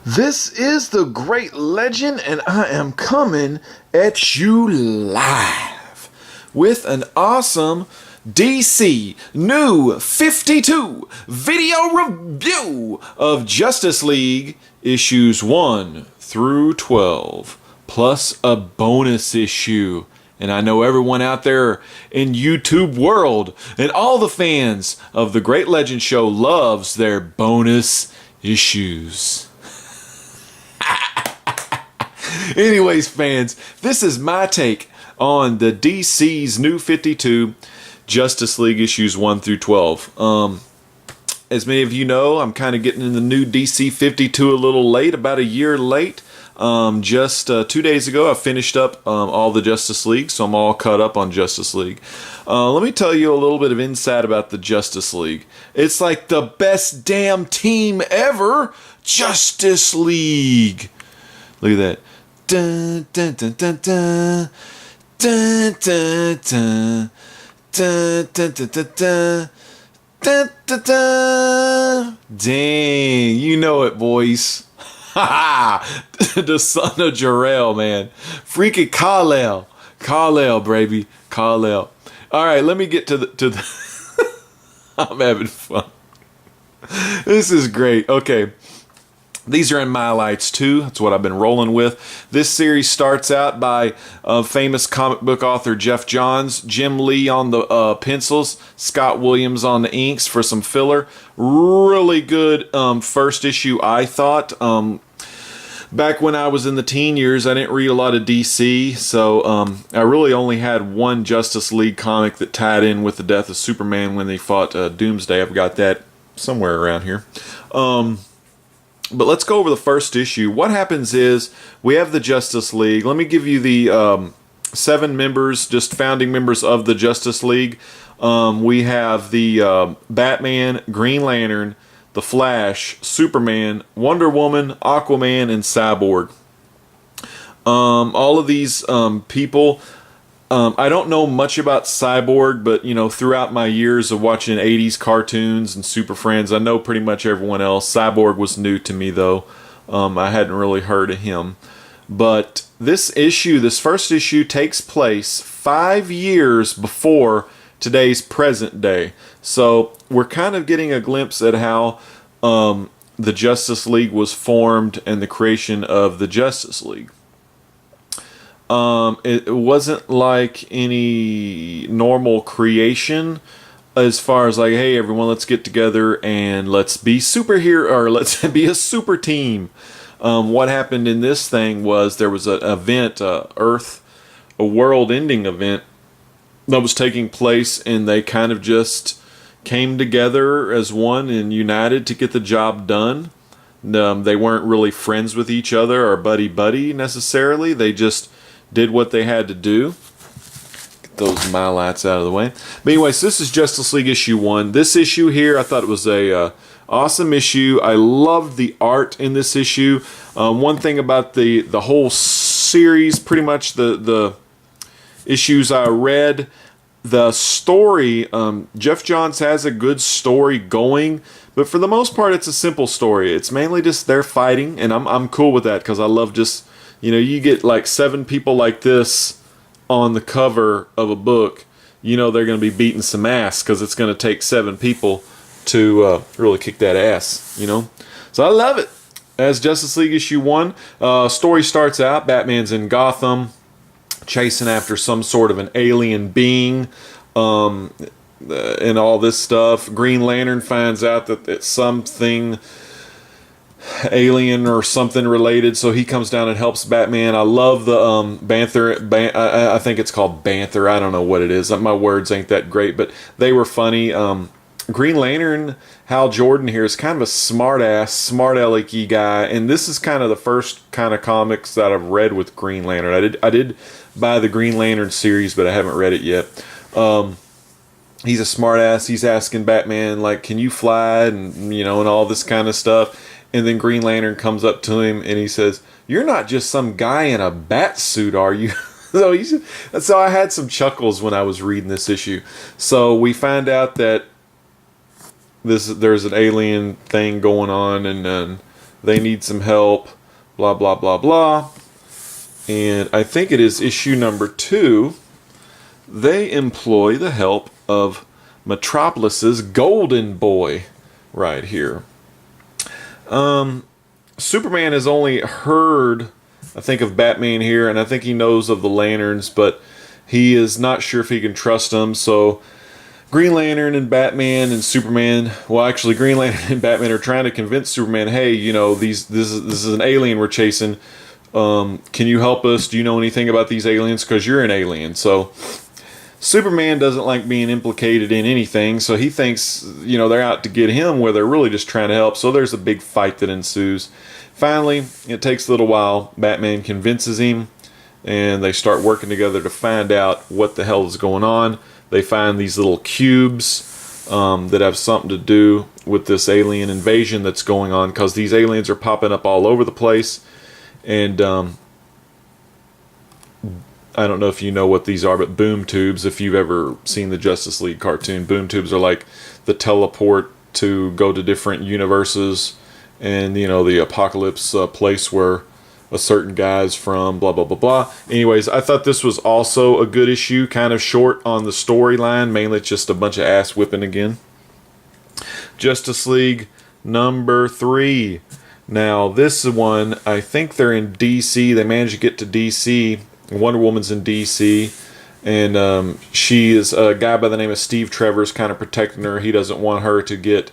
This is the great legend, and I am coming at you live with an awesome DC New 52 video review of Justice League issues 1 through 12, plus a bonus issue. And I know everyone out there in YouTube world and all the fans of the Great Legend Show loves their bonus issues. Anyways, fans, this is my take on the DC's New 52 Justice League issues 1 through 12. As many of you know, I'm kind of getting in the new DC 52 a little late, about a year late. Just 2 days ago, I finished up all the Justice League, so I'm all caught up on Justice League. Let me tell you a little bit of insight about the Justice League. It's like the best damn team ever, Justice League. Look at that. Dun, dun, dun, dun, dun. Dun, dun, dun. Dun, dun, dun, dun, dun. Dun, dun, dun. Dang, you know it, boys. The son of Jor-El, man. Freaking Kal-El. Kal-El, baby. Kal-El. All right, let me get to the I'm having fun. This is great. Okay. These are in my lights too. That's what I've been rolling with. This series starts out by famous comic book author Jeff Johns, Jim Lee on the pencils, Scott Williams on the inks for some filler. Really good first issue, I thought. Back when I was in the teen years, I didn't read a lot of DC, so I really only had one Justice League comic that tied in with the death of Superman when they fought Doomsday. I've got that somewhere around here. But let's go over the first issue. What happens is we have the Justice League. Let me give you the 7 members, just founding members of the Justice League. We have the Batman, Green Lantern, the Flash, Superman, Wonder Woman, Aquaman, and Cyborg. All of these people, I don't know much about Cyborg, but you know, throughout my years of watching 80s cartoons and Super Friends, I know pretty much everyone else. Cyborg was new to me though. I hadn't really heard of him. But this first issue takes place 5 years before today's present day. So we're kind of getting a glimpse at how the Justice League was formed and the creation of the Justice League. It wasn't like any normal creation as far as like, hey everyone, let's get together and let's be superhero, or let's be a super team. What happened in this thing was there was an event, a world-ending event that was taking place, and they kind of just came together as one and united to get the job done. They weren't really friends with each other or buddy necessarily. They just did what they had to do. Get those my lights out of the way. But anyways, this is Justice League issue 1. This issue here, I thought it was a awesome issue. I loved the art in this issue. One thing about the whole series, pretty much the issues I read, the story, Jeff Johns has a good story going, but for the most part, it's a simple story. It's mainly just they're fighting, and I'm cool with that because I love just, you know, you get like 7 people like this on the cover of a book, you know they're going to be beating some ass because it's going to take 7 people to really kick that ass, you know. So I love it. As Justice League issue 1, story starts out, Batman's in Gotham, chasing after some sort of an alien being, and all this stuff. Green Lantern finds out that it's something alien or something related, so he comes down and helps Batman. I love the I think it's called Banther. I don't know what it is. My words ain't that great, but they were funny. Green Lantern, Hal Jordan here, is kind of a smart-ass, smart-alecky guy, and this is kind of the first kind of comics that I've read with Green Lantern. I did buy the Green Lantern series, but I haven't read it yet. He's a smart-ass. He's asking Batman, like, can you fly, and you know, and all this kind of stuff. And then Green Lantern comes up to him and he says, "You're not just some guy in a bat suit, are you?" So I had some chuckles when I was reading this issue. So we find out that there's an alien thing going on, and They need some help, blah, blah, blah, blah. And I think it is issue number 2. They employ the help of Metropolis's Golden Boy right here. Superman has only heard, I think, of Batman here, and I think he knows of the Lanterns, but he is not sure if he can trust them. So Green Lantern and Batman and Superman, well, actually Green Lantern and Batman are trying to convince Superman, hey, you know, this is an alien we're chasing. Can you help us? Do you know anything about these aliens? Because you're an alien. So Superman doesn't like being implicated in anything, so he thinks, you know, they're out to get him where they're really just trying to help. So there's a big fight that ensues. Finally, it takes a little while. Batman convinces him, and they start working together to find out what the hell is going on. They find these little cubes that have something to do with this alien invasion that's going on, because these aliens are popping up all over the place. And I don't know if you know what these are, but boom tubes, if you've ever seen the Justice League cartoon, boom tubes are like the teleport to go to different universes, and, you know, the apocalypse place where a certain guy's from, blah, blah, blah, blah. Anyways, I thought this was also a good issue, kind of short on the storyline, mainly it's just a bunch of ass whipping again. Justice League number 3. Now, this one, I think they're in DC. They managed to get to DC. Wonder Woman's in DC, and she is a guy by the name of Steve Trevor's kind of protecting her. He doesn't want her to get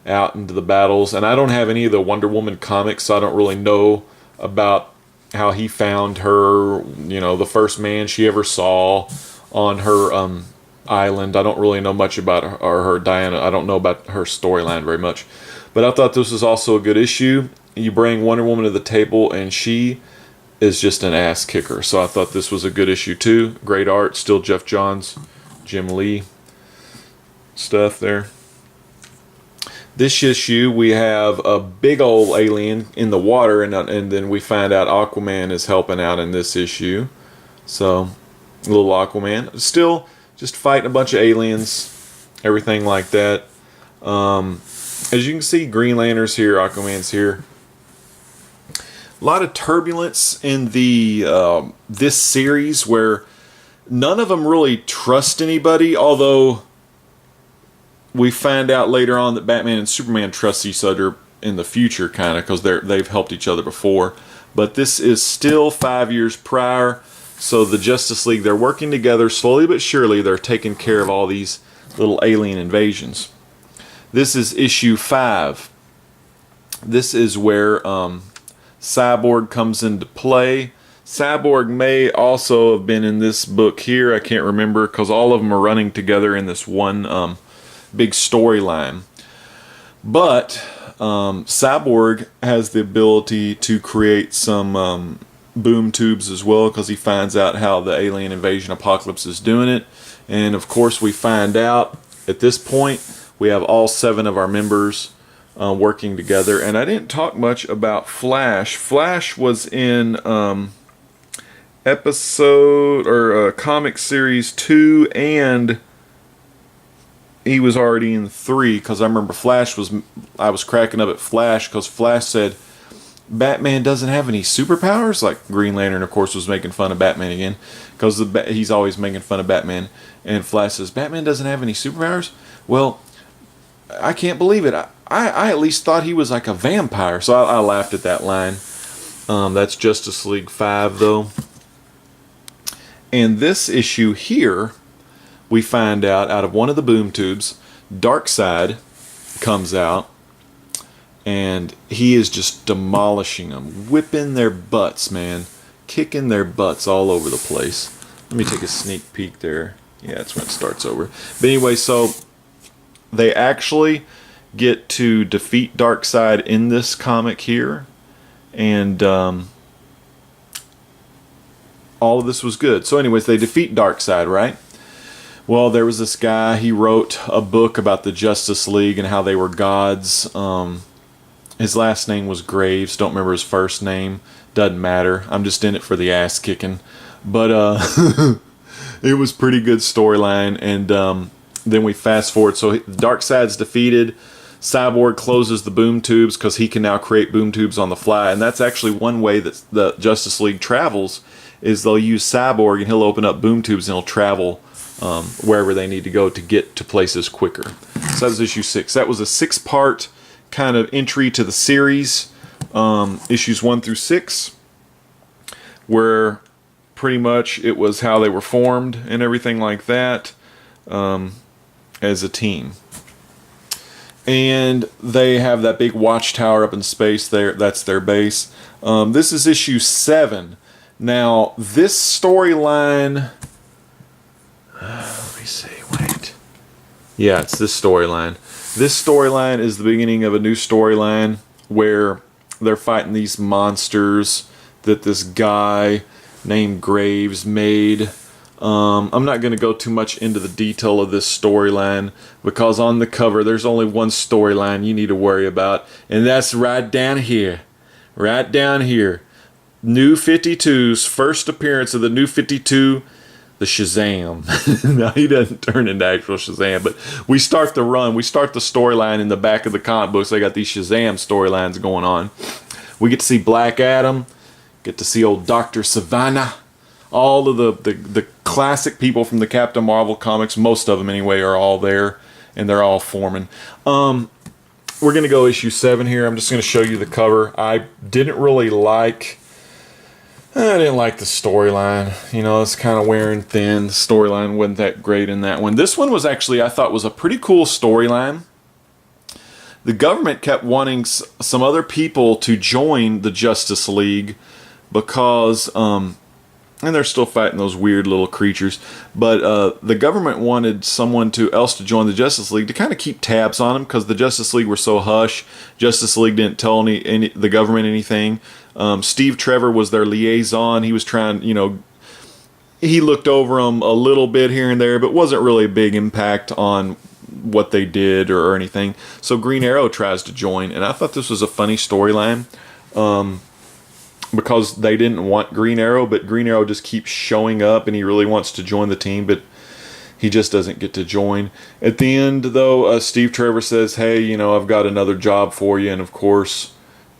out into the battles, and I don't have any of the Wonder Woman comics, so I don't really know about how he found her, you know, the first man she ever saw on her island. I don't really know much about her Diana. I don't know about her storyline very much, but I thought this was also a good issue. You bring Wonder Woman to the table, and she is just an ass kicker. So I thought this was a good issue too. Great art, still Jeff Johns, Jim Lee stuff there. This issue we have a big old alien in the water, and then we find out Aquaman is helping out in this issue. So little Aquaman, still just fighting a bunch of aliens, everything like that. As you can see, Green Lantern's here, Aquaman's here. A lot of turbulence in the this series where none of them really trust anybody, although we find out later on that Batman and Superman trust each other in the future, kind of, because they've helped each other before. But this is still 5 years prior, so the Justice League, they're working together slowly but surely. They're taking care of all these little alien invasions. This is issue 5. This is where Cyborg comes into play. Cyborg may also have been in this book here. I can't remember, because all of them are running together in this one big storyline. But Cyborg has the ability to create some boom tubes as well, because he finds out how the alien invasion apocalypse is doing it. And of course we find out at this point we have all 7 of our members working together. And I didn't talk much about Flash. Flash was in episode or comic series 2, and he was already in 3, because I remember I was cracking up at Flash, because Flash said Batman doesn't have any superpowers. Like Green Lantern, of course, was making fun of Batman again, because he's always making fun of Batman. And Flash says, Batman doesn't have any superpowers? Well, I can't believe it. I at least thought he was like a vampire. So I laughed at that line. That's Justice League 5, though. And this issue here, we find out of one of the boom tubes, Darkseid comes out, and he is just demolishing them, whipping their butts, man, kicking their butts all over the place. Let me take a sneak peek there. Yeah, that's when it starts over. But anyway, so they actually get to defeat Darkseid in this comic here, and all of this was good. So anyways, they defeat Darkseid, right? Well, there was this guy, he wrote a book about the Justice League and how they were gods. His last name was Graves, don't remember his first name, doesn't matter. I'm just in it for the ass kicking. But it was pretty good storyline, and then we fast forward. So Darkseid's defeated. Cyborg closes the boom tubes because he can now create boom tubes on the fly, and that's actually one way that the Justice League travels, is they'll use Cyborg and he'll open up boom tubes and he'll travel wherever they need to go to get to places quicker. So that was issue 6. That was a 6-part kind of entry to the series, issues 1 through 6, where pretty much it was how they were formed and everything like that, as a team. And they have that big watchtower up in space there. That's their base. This is issue 7. Now, this storyline... let me see, wait. Yeah, it's this storyline. This storyline is the beginning of a new storyline where they're fighting these monsters that this guy named Graves made. I'm not going to go too much into the detail of this storyline because on the cover there's only one storyline you need to worry about, and that's right down here. Right down here. New 52's first appearance of the New 52, the Shazam. Now, he doesn't turn into actual Shazam, but we start the run. We start the storyline in the back of the comic books. They got these Shazam storylines going on. We get to see Black Adam, get to see old Dr. Savannah. All of the classic people from the Captain Marvel comics, most of them anyway, are all there, and they're all forming. We're going to go issue 7 here. I'm just going to show you the cover. I didn't like the storyline. You know, it's kind of wearing thin. The storyline wasn't that great in that one. This one was actually, I thought, was a pretty cool storyline. The government kept wanting some other people to join the Justice League because... and they're still fighting those weird little creatures. But the government wanted someone else to join the Justice League to kind of keep tabs on them because the Justice League were so hush. Justice League didn't tell the government anything. Steve Trevor was their liaison. He was trying, he looked over them a little bit here and there, but wasn't really a big impact on what they did or anything. So Green Arrow tries to join, and I thought this was a funny storyline. Because they didn't want Green Arrow, but Green Arrow just keeps showing up and he really wants to join the team, but he just doesn't get to join. At the end, though, Steve Trevor says, hey, I've got another job for you, and of course,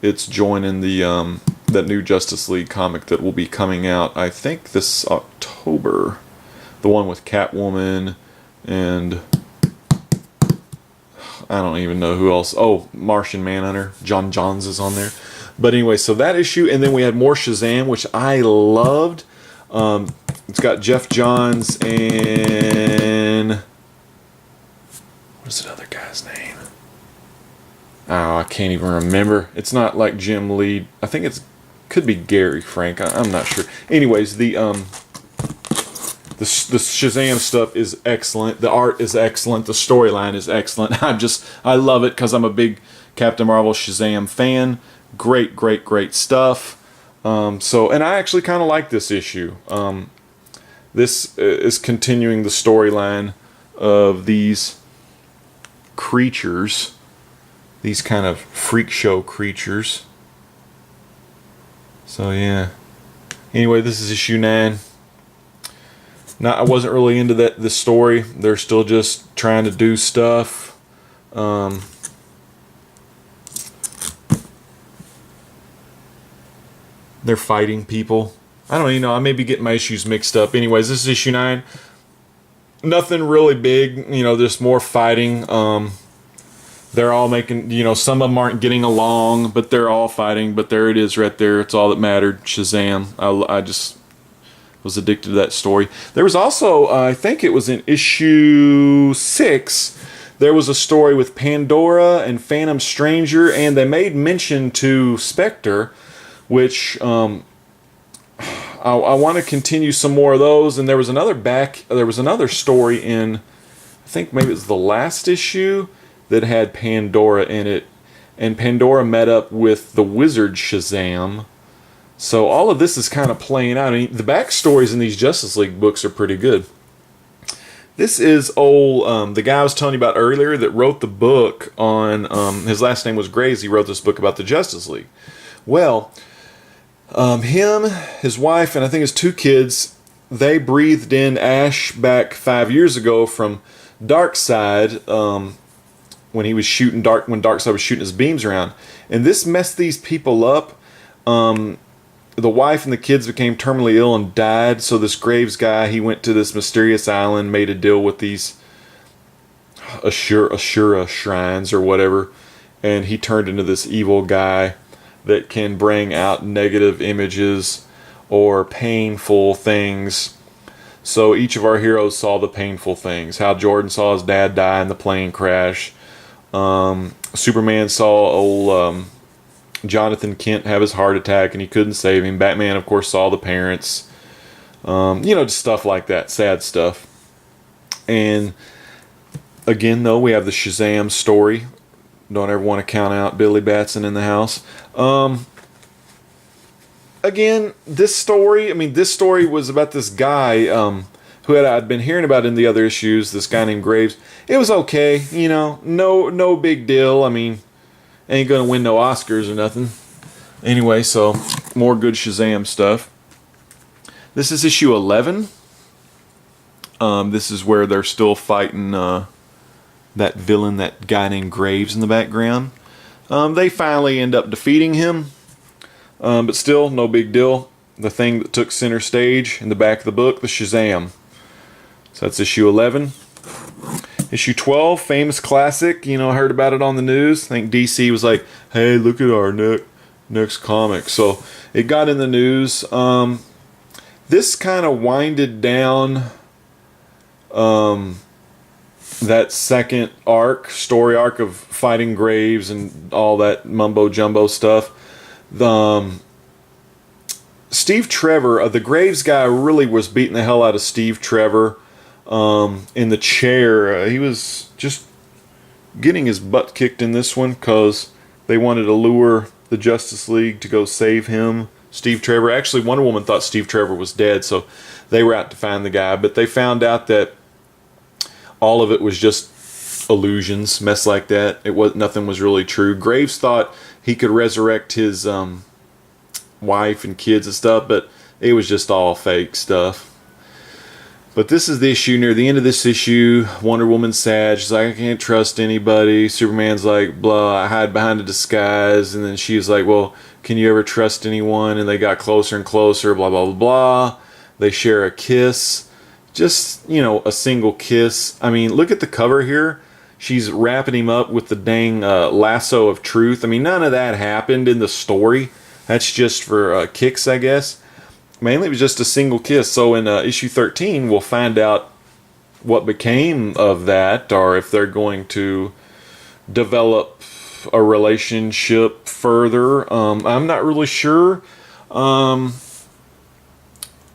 it's joining that new Justice League comic that will be coming out, I think, this October. The one with Catwoman and... I don't even know who else. Oh, Martian Manhunter. John Johns is on there. But anyway, so that issue, and then we had more Shazam, which I loved. It's got Jeff Johns and... what's that other guy's name? Oh, I can't even remember. It's not like Jim Lee. I think could be Gary Frank. I'm not sure. Anyways, the Shazam stuff is excellent. The art is excellent. The storyline is excellent. I love it because I'm a big Captain Marvel Shazam fan. Great stuff. And I actually kind of like this issue. This is continuing the storyline of these creatures, these kind of freak show creatures. So yeah. Anyway, this is issue 9. I wasn't really into this story. They're still just trying to do stuff. They're fighting people. I don't even know. I may be getting my issues mixed up. Anyways, this is issue 9. Nothing really big. Just more fighting. They're all making, some of them aren't getting along, but they're all fighting. But there it is right there. It's all that mattered. Shazam. I just was addicted to that story. There was also, I think it was in issue 6, there was a story with Pandora and Phantom Stranger, and they made mention to Spectre, which I want to continue some more of those. And there was another story in, I think maybe it was the last issue, that had Pandora in it, and Pandora met up with the Wizard Shazam. So all of this is kind of playing out. I mean, the backstories in these Justice League books are pretty good. This is the guy I was telling you about earlier that wrote the book on, his last name was Graves. He wrote this book about the Justice League. Well, him, his wife, and I think his 2 kids, they breathed in Ash back 5 years ago from Darkseid, when he was shooting when Darkseid was shooting his beams around, and this messed these people up. The wife and the kids became terminally ill and died. So this Graves guy, he went to this mysterious island, made a deal with these Ashura shrines or whatever, and he turned into this evil guy that can bring out negative images or painful things. So each of our heroes saw the painful things. Hal Jordan saw his dad die in the plane crash. Superman saw old Jonathan Kent have his heart attack and he couldn't save him. Batman, of course, saw the parents. Just stuff like that. Sad stuff. And again, though, we have the Shazam story. Don't ever want to count out Billy Batson in the house. Again, this story was about this guy who I'd been hearing about in the other issues, this guy named Graves. It was okay, no big deal. I mean, ain't gonna win no Oscars or nothing. Anyway, so more good Shazam stuff. This is issue 11. This is where they're still fighting that villain, that guy named Graves in the background. They finally end up defeating him. But still, no big deal. The thing that took center stage in the back of the book, the Shazam. So that's issue 11. Issue 12, famous classic. I heard about it on the news. I think DC was like, hey, look at our next comic. So it got in the news. This kind of winded down that second story arc of fighting Graves and all that mumbo jumbo stuff. Steve Trevor, the Graves guy, really was beating the hell out of Steve Trevor in the chair. He was just getting his butt kicked in this one because they wanted to lure the Justice League to go save him. Steve Trevor. Actually, Wonder Woman thought Steve Trevor was dead, so they were out to find the guy. But they found out that all of it was just illusions, mess like that. Nothing was really true. Graves thought he could resurrect his wife and kids and stuff, but it was just all fake stuff. But this is the issue. Near the end of this issue, Wonder Woman's sad. She's like, I can't trust anybody. Superman's like, blah, I hide behind a disguise. And then she's like, well, can you ever trust anyone? And they got closer and closer, blah, blah, blah, blah. They share a kiss. Just, a single kiss. I mean, look at the cover here. She's wrapping him up with the dang lasso of truth. I mean, none of that happened in the story. That's just for kicks, I guess. Mainly it was just a single kiss. So in issue 13, we'll find out what became of that, or if they're going to develop a relationship further. I'm not really sure. I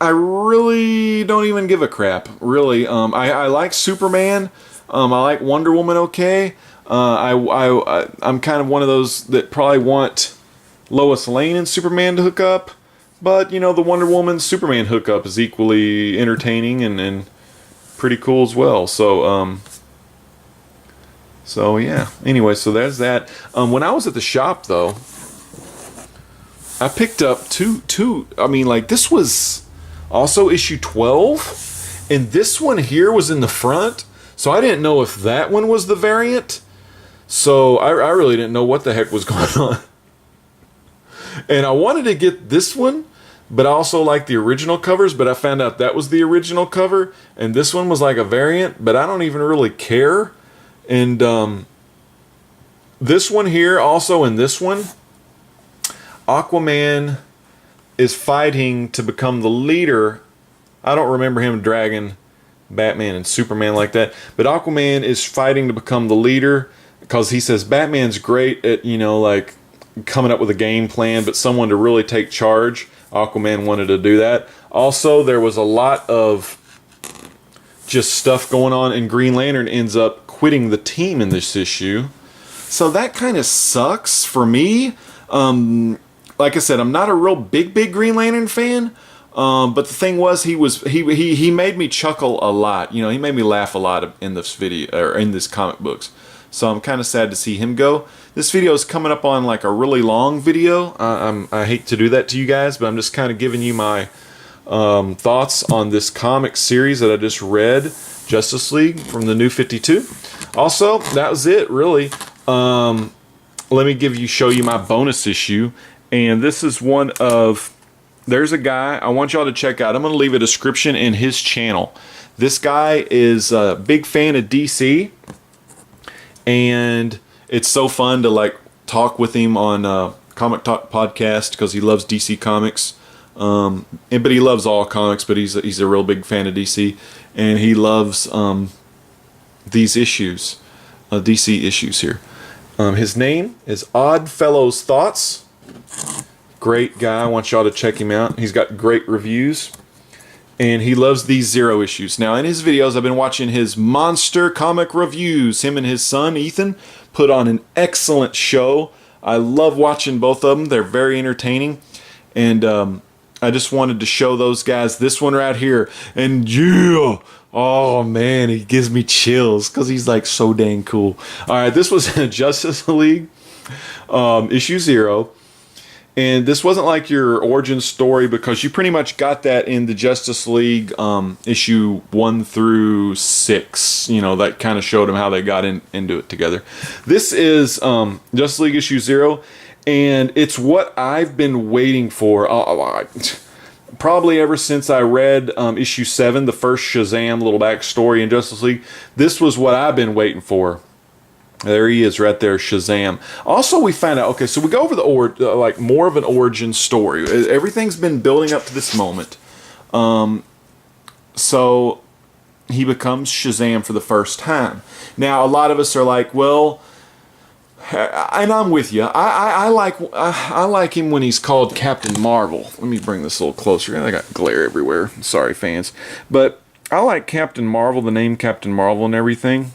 really don't even give a crap, really. I like Superman. I like Wonder Woman okay. I'm kind of one of those that probably want Lois Lane and Superman to hook up. But, the Wonder Woman Superman hookup is equally entertaining and pretty cool as well. So yeah. Anyway, so there's that. When I was at the shop, though, I picked up two. This was also issue 12. And this one here was in the front. So I didn't know if that one was the variant. So I really didn't know what the heck was going on. And I wanted to get this one, but I also like the original covers, but I found out that was the original cover, and this one was like a variant, but I don't even really care. And this one here, also in this one, Aquaman is fighting to become the leader. I don't remember him dragging Batman and Superman like that, but Aquaman is fighting to become the leader because he says Batman's great at, coming up with a game plan, but someone to really take charge. Aquaman wanted to do that. Also, there was a lot of just stuff going on, and Green Lantern ends up quitting the team in this issue. So that kind of sucks for me. Like I said, I'm not a real big Green Lantern fan. But the thing was, he made me chuckle a lot. He made me laugh a lot in this video, or in this comic books. So I'm kind of sad to see him go. This video is coming up on like a really long video. I hate to do that to you guys, but I'm just kind of giving you my thoughts on this comic series that I just read, Justice League from the New 52. Also, that was it, really. Let me show you my bonus issue. And this is one of... There's a guy I want y'all to check out. I'm going to leave a description in his channel. This guy is a big fan of DC. And it's so fun to like talk with him on Comic Talk podcast because he loves DC Comics. But he loves all comics, but he's a real big fan of DC. And he loves these issues, DC issues here. His name is oddfellowsthoughts. Great guy. I want y'all to check him out. He's got great reviews. And he loves these Zero issues. Now, in his videos, I've been watching his monster comic reviews. Him and his son, Ethan, put on an excellent show. I love watching both of them. They're very entertaining. And I just wanted to show those guys this one right here. And yeah, oh man, he gives me chills because he's like so dang cool. All right, this was Justice League issue 0. And this wasn't like your origin story because you pretty much got that in the Justice League issue 1 through 6. You know, that kind of showed them how they got into it together. This is Justice League issue 0, and it's what I've been waiting for. Probably ever since I read issue 7, the first Shazam little backstory in Justice League. This was what I've been waiting for. There he is right there, Shazam. Also, we find out, okay, so we go over the like more of an origin story. Everything's been building up to this moment. So he becomes Shazam for the first time. Now, a lot of us are like, well, and I'm with you. I like him when he's called Captain Marvel. Let me bring this a little closer. I got glare everywhere. Sorry, fans. But I like Captain Marvel, the name Captain Marvel and everything.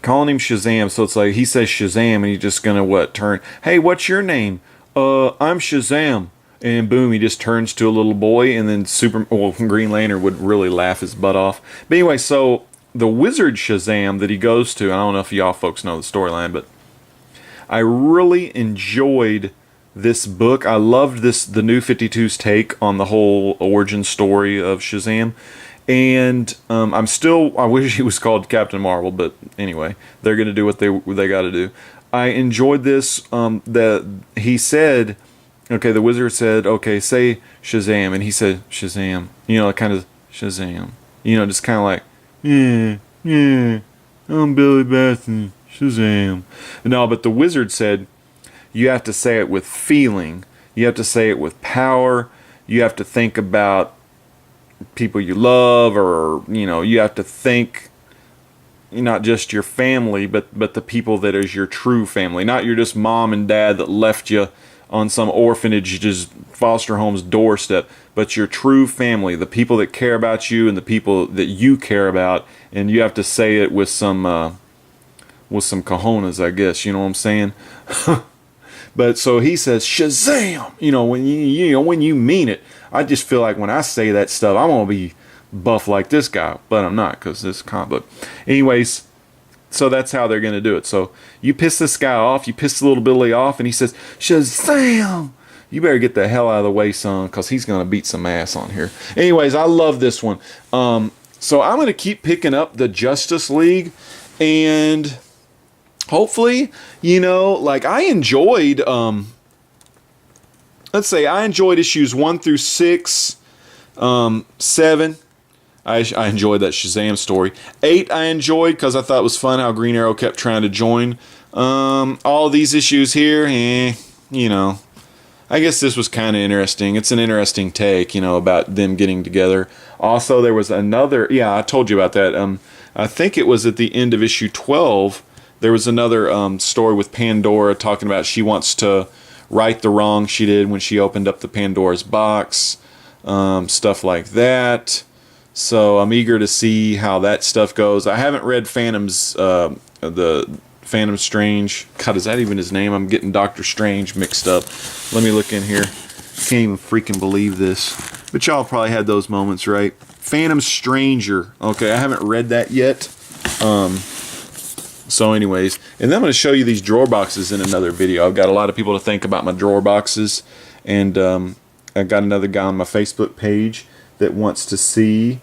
Calling him Shazam, so it's like he says Shazam and he's just gonna turn, hey, what's your name? I'm Shazam. And boom, he just turns to a little boy, and then Green Lantern would really laugh his butt off. But anyway, so the wizard Shazam that he goes to, I don't know if y'all folks know the storyline, but I really enjoyed this book. I loved the New 52's take on the whole origin story of Shazam. And I wish he was called Captain Marvel, but anyway, they're going to do what they got to do. I enjoyed this, he said, okay, the wizard said, okay, say Shazam, and he said Shazam, you know, kind of Shazam, you know, just kind of like, yeah, I'm Billy Batson, Shazam. No, but the wizard said, you have to say it with feeling, you have to say it with power, you have to think about people you love, or you know, you have to think not just your family, but the people that is your true family, not your just mom and dad that left you on some orphanage, just foster home's doorstep, but your true family, the people that care about you and the people that you care about. And you have to say it with some cojones, I guess, you know what I'm saying? But so he says Shazam, you know, when you mean it. I just feel like when I say that stuff, I'm gonna be buff like this guy, but I'm not, because this comic book. Anyways, so that's how they're gonna do it. So you piss this guy off, you piss little Billy off, and he says Shazam. You better get the hell out of the way, son, because he's gonna beat some ass on here. Anyways, I love this one. So I'm gonna keep picking up the Justice League, and hopefully, you know, like I enjoyed. Let's say I enjoyed issues 1 through 6, 7. I enjoyed that Shazam story. 8 I enjoyed because I thought it was fun how Green Arrow kept trying to join. All these issues here, you know, I guess this was kind of interesting. It's an interesting take, you know, about them getting together. Also, there was another, I told you about that. I think it was at the end of issue 12. There was another story with Pandora talking about she wants to right the wrong she did when she opened up the Pandora's box, stuff like that. So I'm eager to see how that stuff goes. I haven't read the Phantom Strange. God, is that even his name? I'm getting Doctor Strange mixed up. Let me look in here. Can't even freaking believe this. But y'all probably had those moments, right? Phantom Stranger. Okay, I haven't read that yet. So anyways, and then I'm going to show you these drawer boxes in another video. I've got a lot of people to thank about my drawer boxes, and I've got another guy on my Facebook page that wants to see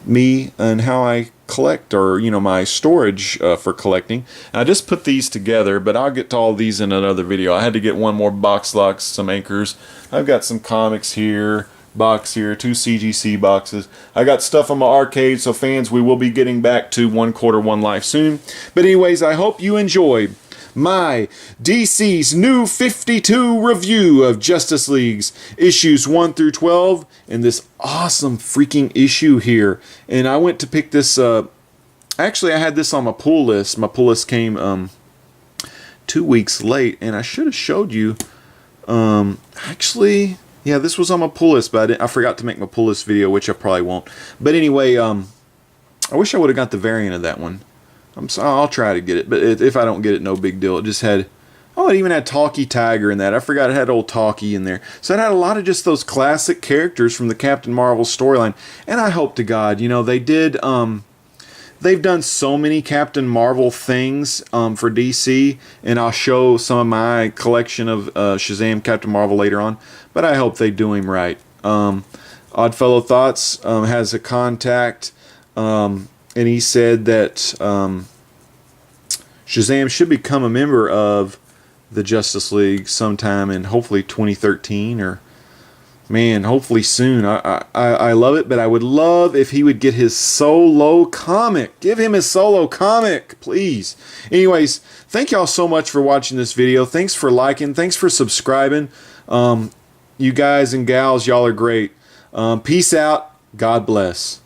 me and how I collect, or my storage for collecting. And I just put these together, but I'll get to all these in another video. I had to get one more box locks, some anchors. I've got some comics here, box here, 2 CGC boxes. I got stuff on my arcade, so fans, we will be getting back to 1/4 Life soon. But anyways, I hope you enjoyed my DC's New 52 review of Justice League's issues 1 through 12 in this awesome freaking issue here. And I went to pick this up. Actually, I had this on my pull list. My pull list came 2 weeks late, and I should have showed you. Actually, yeah, this was on my pull list, but I forgot to make my pull list video, which I probably won't. But anyway, I wish I would have got the variant of that one. I'll try to get it, but if I don't get it, no big deal. It just had, it even had Talkie Tiger in that. I forgot it had old Talkie in there. So it had a lot of just those classic characters from the Captain Marvel storyline. And I hope to God, they did, they've done so many Captain Marvel things for DC, and I'll show some of my collection of Shazam Captain Marvel later on, but I hope they do him right. Oddfellow Thoughts has a contact, and he said that Shazam should become a member of the Justice League sometime in hopefully 2013, or hopefully soon. I love it, but I would love if he would get his solo comic. Give him his solo comic, please. Anyways, thank y'all so much for watching this video. Thanks for liking. Thanks for subscribing. You guys and gals, y'all are great. Peace out. God bless.